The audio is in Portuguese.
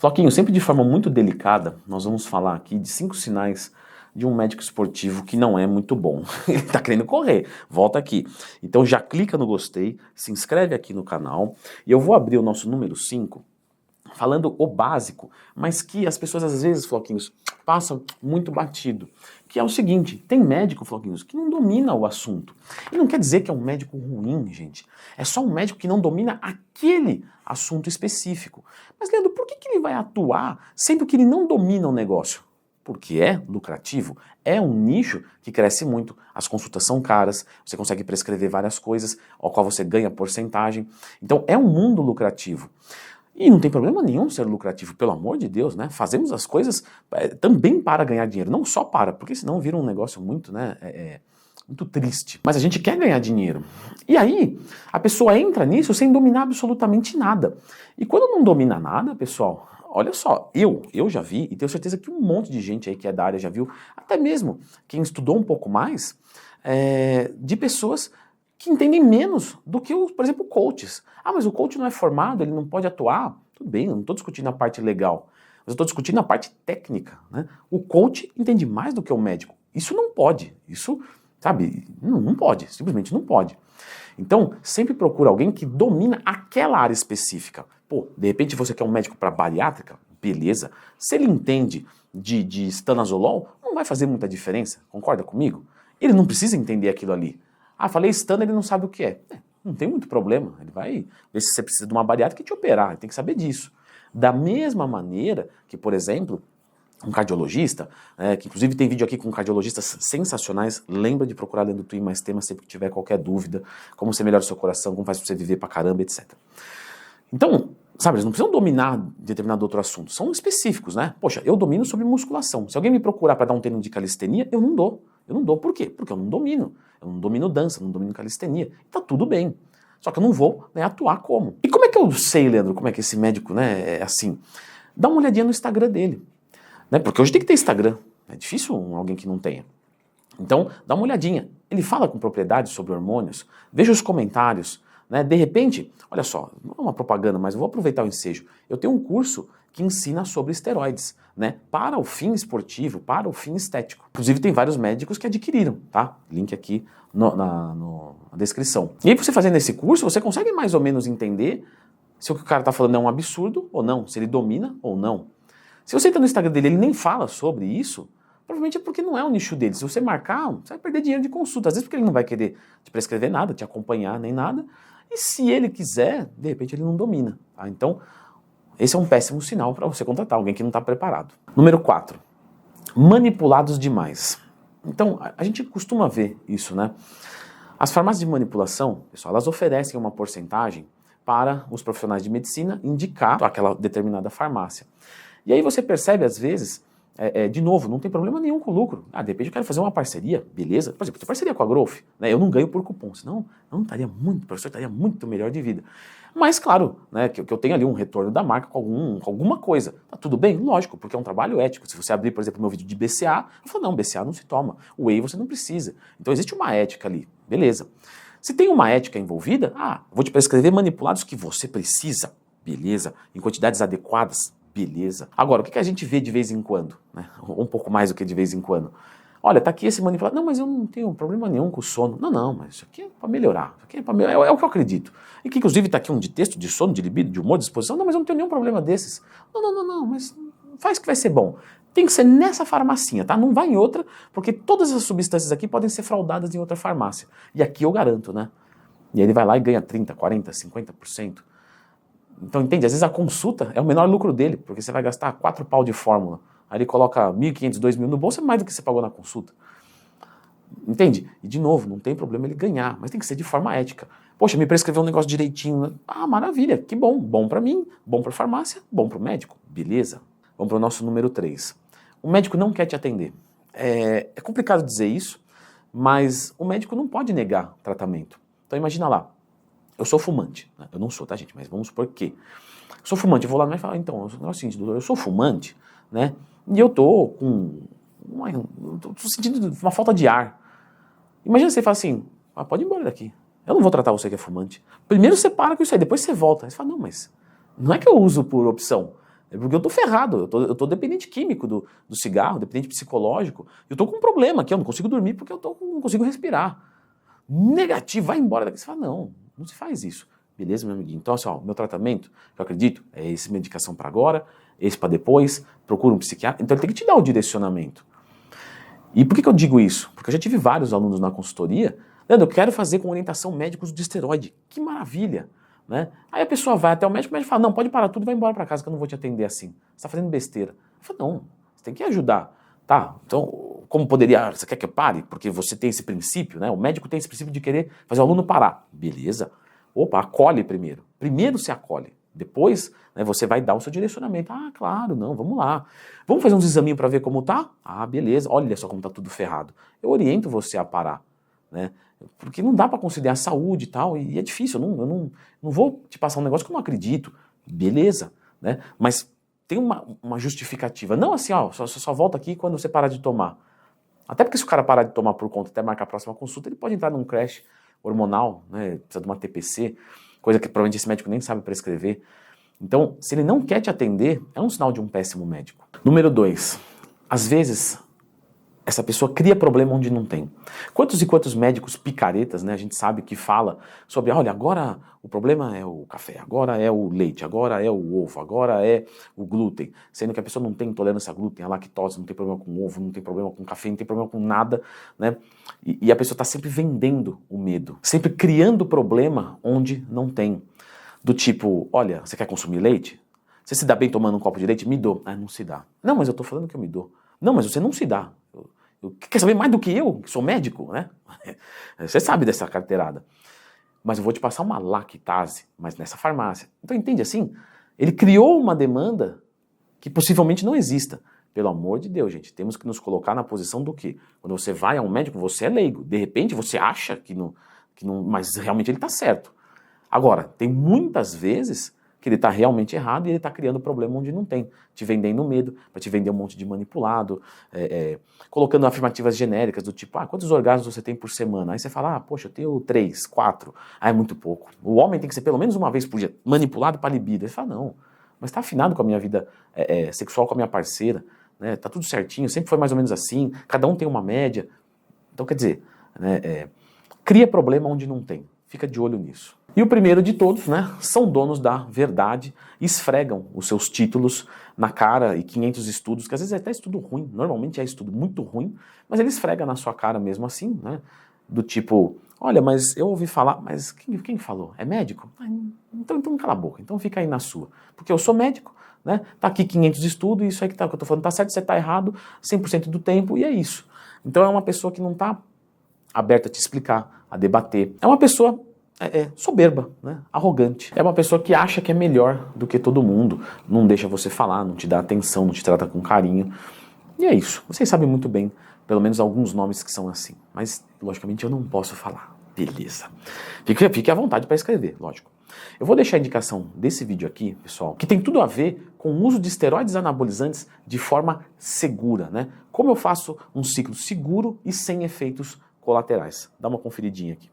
Floquinho, sempre de forma muito delicada, nós vamos falar aqui de 5 sinais de um médico esportivo que não é muito bom. Ele tá querendo correr, volta aqui. Então já clica no gostei, se inscreve aqui no canal e eu vou abrir o nosso número 5 falando o básico, mas que as pessoas às vezes, Floquinhos, passam muito batido. Que é o seguinte, tem médico, Floquinhos, que não domina o assunto. E não quer dizer que é um médico ruim, gente. É só um médico que não domina aquele assunto específico. Mas, Leandro, por que ele vai atuar sendo que ele não domina o negócio? Porque é lucrativo, é um nicho que cresce muito, as consultas são caras, você consegue prescrever várias coisas, ao qual você ganha porcentagem. Então é um mundo lucrativo. E não tem problema nenhum ser lucrativo, pelo amor de Deus, né? Fazemos as coisas também para ganhar dinheiro, não só para, porque senão vira um negócio muito, muito triste. Mas a gente quer ganhar dinheiro. E aí, a pessoa entra nisso sem dominar absolutamente nada. E quando não domina nada, pessoal, olha só, eu já vi, e tenho certeza que um monte de gente aí que é da área já viu, até mesmo quem estudou um pouco mais, de pessoas que entendem menos do que, por exemplo, coaches. Ah, mas o coach não é formado, ele não pode atuar. Tudo bem, eu não estou discutindo a parte legal, mas eu estou discutindo a parte técnica, né? O coach entende mais do que o médico. Isso não pode, isso, sabe, não pode, simplesmente não pode. Então, sempre procura alguém que domina aquela área específica. Pô, de repente você quer um médico para bariátrica? Beleza. Se ele entende de estanazolol, não vai fazer muita diferença, concorda comigo? Ele não precisa entender aquilo ali. Ah, falei stana, ele não sabe o que é. Não tem muito problema, ele vai ver se você precisa de uma bariátrica e te operar, ele tem que saber disso. Da mesma maneira que, por exemplo, um cardiologista, que inclusive tem vídeo aqui com cardiologistas sensacionais, lembra de procurar Leandro Twin mais temas sempre que tiver qualquer dúvida, como você melhora o seu coração, como faz pra você viver pra caramba, etc. Então, sabe, eles não precisam dominar determinado outro assunto, são específicos, né? Poxa, eu domino sobre musculação. Se alguém me procurar para dar um treino de calistenia, eu não dou. Eu não dou. Por quê? Porque eu não domino. Eu não domino dança, não domino calistenia. Tá tudo bem. Só que eu não vou, né, atuar como. E como é que eu sei, Leandro, como é que esse médico, né, é assim? Dá uma olhadinha no Instagram dele. Né? Porque hoje tem que ter Instagram. É difícil alguém que não tenha. Então, dá uma olhadinha. Ele fala com propriedade sobre hormônios. Veja os comentários. Né? De repente, olha só, não é uma propaganda, mas eu vou aproveitar o ensejo. Eu tenho um curso que ensina sobre esteroides, né? Para o fim esportivo, para o fim estético. Inclusive tem vários médicos que adquiriram, tá? Link aqui na descrição. E aí você fazendo esse curso, você consegue mais ou menos entender se o que o cara está falando é um absurdo ou não, se ele domina ou não. Se você entra no Instagram dele e ele nem fala sobre isso, provavelmente é porque não é o nicho dele. Se você marcar, você vai perder dinheiro de consulta. Às vezes porque ele não vai querer te prescrever nada, te acompanhar nem nada. E se ele quiser, de repente ele não domina. Tá? Então, esse é um péssimo sinal para você contratar alguém que não está preparado. Número 4. Manipulados demais. Então, a gente costuma ver isso, né? As farmácias de manipulação, pessoal, elas oferecem uma porcentagem para os profissionais de medicina indicar aquela determinada farmácia. E aí você percebe, às vezes, de novo, não tem problema nenhum com o lucro. Ah, de repente eu quero fazer uma parceria, beleza? Por exemplo, parceria com a Growth, né? Eu não ganho por cupom, senão eu não estaria muito, o professor estaria muito melhor de vida. Mas claro, né, que eu tenho ali um retorno da marca com alguma coisa. Tá tudo bem? Lógico, porque é um trabalho ético. Se você abrir, por exemplo, meu vídeo de BCA, eu falo, não, BCA não se toma, o whey você não precisa. Então existe uma ética ali, beleza. Se tem uma ética envolvida, vou te prescrever manipulados que você precisa, beleza, em quantidades adequadas, beleza. Agora, o que a gente vê de vez em quando? Né? Um pouco mais do que de vez em quando. Olha, tá aqui esse manipulado. Não, mas eu não tenho problema nenhum com o sono. Não, mas isso aqui é para melhorar. Isso aqui é, é o que eu acredito. E que inclusive tá aqui um de texto, de sono, de libido, de humor, de disposição. Não, mas eu não tenho nenhum problema desses. Não, mas faz que vai ser bom. Tem que ser nessa farmacinha, tá? Não vai em outra, porque todas as substâncias aqui podem ser fraudadas em outra farmácia. E aqui eu garanto, né? E aí ele vai lá e ganha 30%, 40%, 50%. Então, entende? Às vezes a consulta é o menor lucro dele, porque você vai gastar 4 pau de fórmula. Aí ele coloca 1.500, 2.000 no bolso, é mais do que você pagou na consulta. Entende? E de novo, não tem problema ele ganhar, mas tem que ser de forma ética. Poxa, me prescreveu um negócio direitinho. Né? Maravilha, que bom. Bom pra mim, bom pra farmácia, bom pro médico. Beleza. Vamos pro nosso número 3. O médico não quer te atender. É complicado dizer isso, mas o médico não pode negar tratamento. Então imagina lá, eu sou fumante, né? Eu não sou, tá gente, mas vamos supor que eu sou fumante, eu vou lá e falo, então, é o seguinte, doutor, eu sou fumante, né, e eu tô com tô sentindo uma falta de ar. Imagina você fala assim, pode ir embora daqui, eu não vou tratar você que é fumante. Primeiro você para com isso aí, depois você volta. Aí você fala, não, mas não é que eu uso por opção, É porque eu tô ferrado, eu tô dependente químico do cigarro, dependente psicológico. Eu tô com um problema aqui, eu não consigo dormir porque não consigo respirar. Negativo, vai embora daqui. Você fala, não se faz isso. Beleza, meu amiguinho? Então, assim, ó, meu tratamento, eu acredito, é esse medicação para agora, esse para depois, procura um psiquiatra. Então ele tem que te dar o direcionamento. E por que eu digo isso? Porque eu já tive vários alunos na consultoria, Leandro, eu quero fazer com orientação médica uso de esteroide. Que maravilha! Né? Aí a pessoa vai até o médico e fala, não, pode parar tudo e vai embora para casa que eu não vou te atender assim. Você está fazendo besteira. Eu falo, não, você tem que ajudar. Tá, então, como poderia, você quer que eu pare? Porque você tem esse princípio, né? O médico tem esse princípio de querer fazer o aluno parar. Beleza. Opa, acolhe primeiro. Primeiro se acolhe. Depois, né, você vai dar o seu direcionamento. Ah, claro, não, vamos lá. Vamos fazer uns examinhos para ver como tá? Ah, beleza. Olha só como tá tudo ferrado. Eu oriento você a parar, né? Porque não dá para conciliar a saúde e tal, e é difícil, eu não vou te passar um negócio que eu não acredito. Beleza, né? Mas tem uma justificativa. Não assim, ó, só volta aqui quando você parar de tomar. Até porque se o cara parar de tomar por conta até marcar a próxima consulta, ele pode entrar num crash hormonal, né? Precisa de uma TPC, coisa que provavelmente esse médico nem sabe prescrever. Então, se ele não quer te atender, é um sinal de um péssimo médico. Número 2, às vezes essa pessoa cria problema onde não tem. Quantos e quantos médicos picaretas, né, a gente sabe que fala sobre, olha, agora o problema é o café, agora é o leite, agora é o ovo, agora é o glúten, sendo que a pessoa não tem intolerância a glúten, a lactose, não tem problema com ovo, não tem problema com café, não tem problema com nada, né? E a pessoa está sempre vendendo o medo, sempre criando problema onde não tem. Do tipo, olha, você quer consumir leite? Você se dá bem tomando um copo de leite? Me dou. Ah, não se dá. Não, mas eu tô falando que eu me dou. Não, mas você não se dá. Quer saber mais do que eu, que sou médico, né? Você sabe dessa carteirada. Mas eu vou te passar uma lactase, mas nessa farmácia. Então entende assim? Ele criou uma demanda que possivelmente não exista. Pelo amor de Deus, gente, temos que nos colocar na posição do quê? Quando você vai a um médico, você é leigo. De repente você acha que não mas realmente ele está certo. Agora, tem muitas vezes que ele está realmente errado e ele está criando problema onde não tem, te vendendo medo, para te vender um monte de manipulado, colocando afirmativas genéricas do tipo, quantos orgasmos você tem por semana? Aí você fala, poxa, eu tenho 3, 4, é muito pouco. O homem tem que ser pelo menos uma vez por dia manipulado para libido. Ele fala, não, mas está afinado com a minha vida sexual com a minha parceira, né? Tá tudo certinho, sempre foi mais ou menos assim, cada um tem uma média. Então, quer dizer, né, cria problema onde não tem. Fica de olho nisso. E o primeiro de todos, né, são donos da verdade, esfregam os seus títulos na cara e 500 estudos, que às vezes é até estudo ruim, normalmente é estudo muito ruim, mas ele esfrega na sua cara mesmo assim, né, do tipo, olha, mas eu ouvi falar, mas quem falou? É médico? Então cala a boca, então fica aí na sua, porque eu sou médico, né, tá aqui 500 estudos, e isso aí que eu tô falando tá certo, você tá errado 100% do tempo, e é isso. Então é uma pessoa que não tá aberta a te explicar, a debater, é uma pessoa soberba, né? Arrogante. É uma pessoa que acha que é melhor do que todo mundo, não deixa você falar, não te dá atenção, não te trata com carinho. E é isso. Vocês sabem muito bem, pelo menos alguns nomes que são assim. Mas, logicamente, eu não posso falar. Beleza. Fique à vontade para escrever, lógico. Eu vou deixar a indicação desse vídeo aqui, pessoal, que tem tudo a ver com o uso de esteroides anabolizantes de forma segura, né? Como eu faço um ciclo seguro e sem efeitos colaterais. Dá uma conferidinha aqui.